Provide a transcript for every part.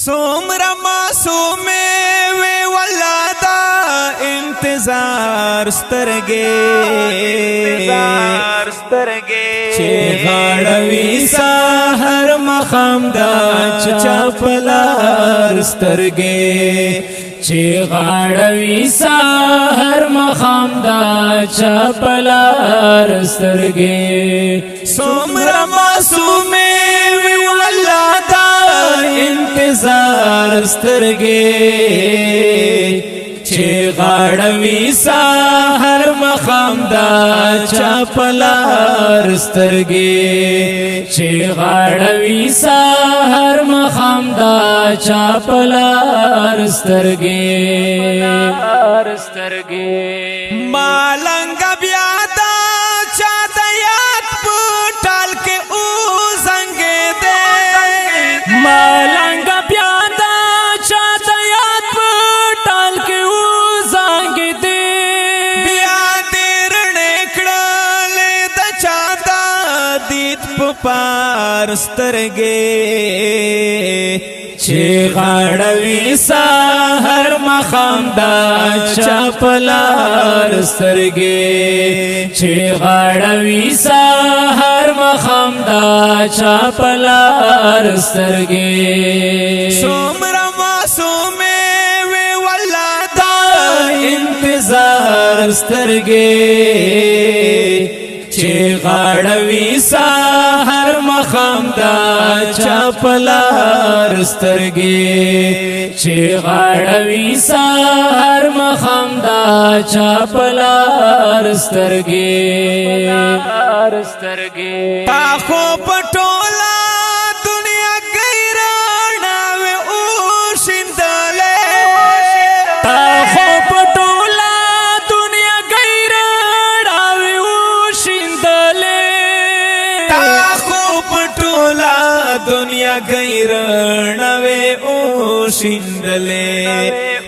सोमरा मासूमे वे वल्लादा इंतजार स्तरगे चे गाड़वी साहर मखामदा चापलार स्तरगे चे गाड़वी साहर मखामदा चापलार स्तरगे सोमरा मासूमे वे वल्लादा इंतजार स्तरगे चे गाड़वी साहर मखामदा चापलार स्तरगे चे गाड़वी साहर मखामदा चापलार स्तरगे मालंग ब्यादा चादयात पुटाल के ऊजंगे दे मालंग ब्यादा चादयात पुटाल के ऊजंगे दे ब्यादेर नेकड़ले द चादा दीत पुपार स्तरगे चे गाड़वी साहर मखामदा चापलार स्तरगे चे गाड़वी साहर मखामदा चापलार स्तरगे सोमरा मासूमे वे वल्लादा इंतजार स्तरगे चे गाड़वी साहर मखामदा चापलार स्तरगे चे गाड़वी साहर मखामदा चापलार स्तरगे ताखो पटोला दुनिया गैराना वे ऊशिंदले ताखो पटोला दुनिया गैराना वे ऊशिंदले ताखो पटोला दुनिया गैराना वे ऊशिंदले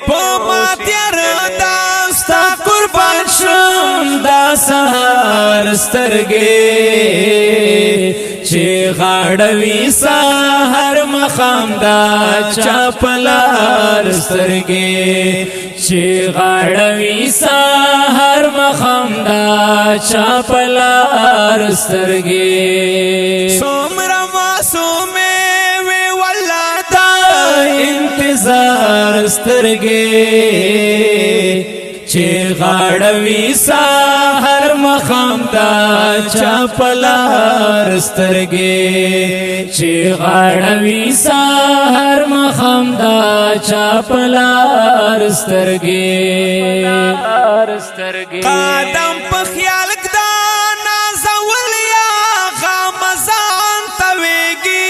पोमात्यार दास्ता कुर्बान शुम दा सहार स्तरगे चे गाड़वी साहर मखामदा चापलार स्तरगे चे गाड़वी साहर मखामदा चापलार स्तरगे सोमरा मासूमे वे वल्लादा इंतजार स्तरगे चे गाड़वी साहर मखामदा चापलार स्तरगे चे गाड़वी साहर मखामदा चापलार स्तरगे कादम पख्याल गदाना जवलिया गामजान तवेगी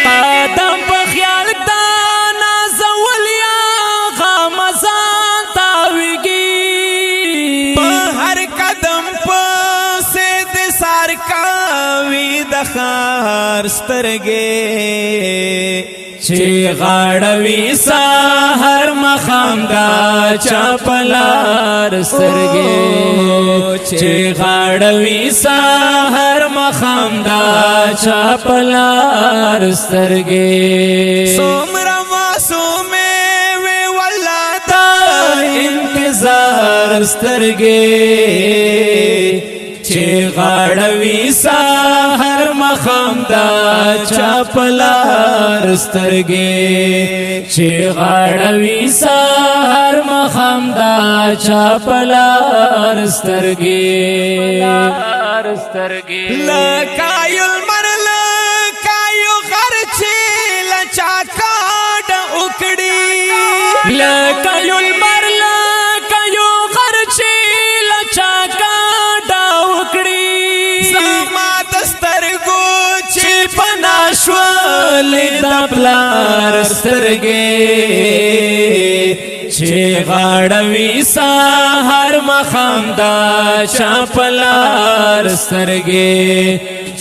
कादम पख्याल गदाना जवलिया गामजान तावेगी हर कदम से दिसार का विदखार स्तरगे चे गाड़वी साहर मखामदा चापलार स्तरगे चे गाड़वी साहर मखामदा चापलार स्तरगे सोमरा मासूमे वे वल्लादा इंतजार स्तरगे चे गाड़वी साहर मखामदा चापलार स्तरगे चे गाड़वी साहर मखामदा चापलार स्तरगे लकायुल मरल कायु खर्ची लचाकाड उकड़ी लकायुल मरल कायु खर्ची लचाकाड उकड़ी समात स्तरगो चे पनाश्वल दपलार स्तरगे चे गाड़वी साहर मखामदा चापलार स्तरगे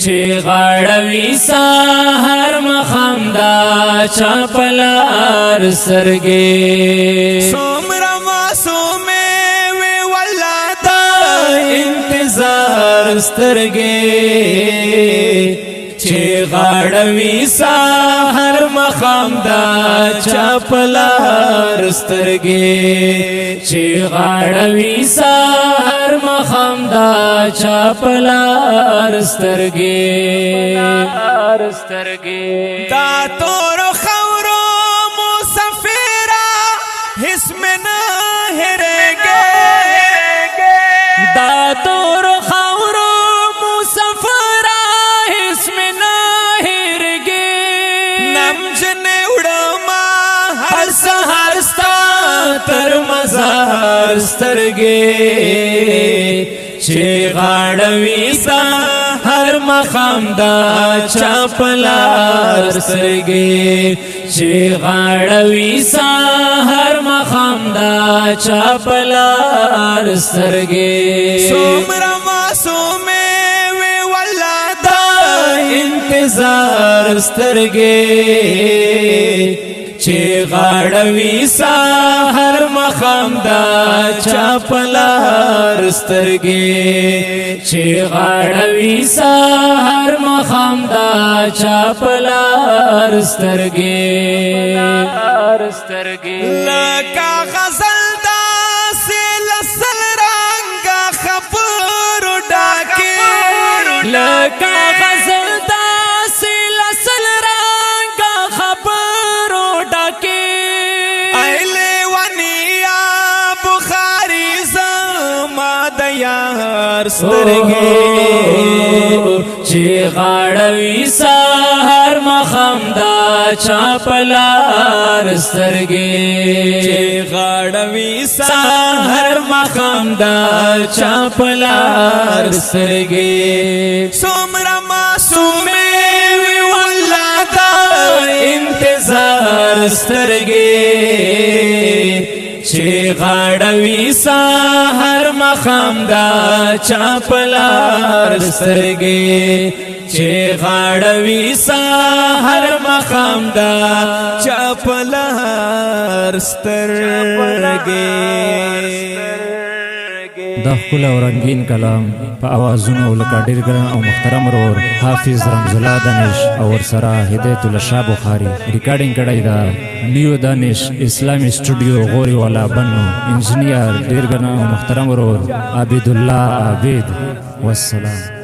चे गाड़वी साहर मखामदा चापलार स्तरगे सोमरा मासूमे वे वल्लादा इंतजार स्तरगे چې غاړوي سحر مخام دا چپلار سترګې چې غاړوي سحر مخام دا چپلار سترګې دا تور خورو مسافرا اسم نه هرګي دا تور خورو مسافرا اسم نه هرګي نم جن وړما هر سحر ستا تر مزار سترګې چې غاړوي سحر مخام دا چپلار سترګې چې غاړوي سحر مخام دا چپلار سترګې سومرا معصومه وی والله دا انتظار سترګې چې غاړوي سحر مخام دا چپلار سترګې چې غاړوي سحر مخام دا چپلار سترګې لکا غزل دا سلسل رنگ خبر ډاکي لکا غزل دا سلسل رنگ خبر ډاکي ایله ونیا بخاری زما د یار سترګې چې غاړوي سحر مخام دا چپلار سترګې چې غاړوي سحر مخام دا چپلار سترګې سومرا معصومه وی والله دا انتظار سترګې چې غاړوي سحر مخام دا چپلار سترګې چې غاړوي سحر مخام دا چپلار سترګې دا ښکلی او رنګین کلام په اوازونو لکه ډېر ګران او محترم ورور حافظ رمز الله دانش او ورسره هدایت الله شاه بخاري ریکارډینګ کړی دا نیو دانش اسلامي سټوډیو غوري والا بنو انجینیر ډېر ګران او محترم ورور عابد الله عابد والسلام.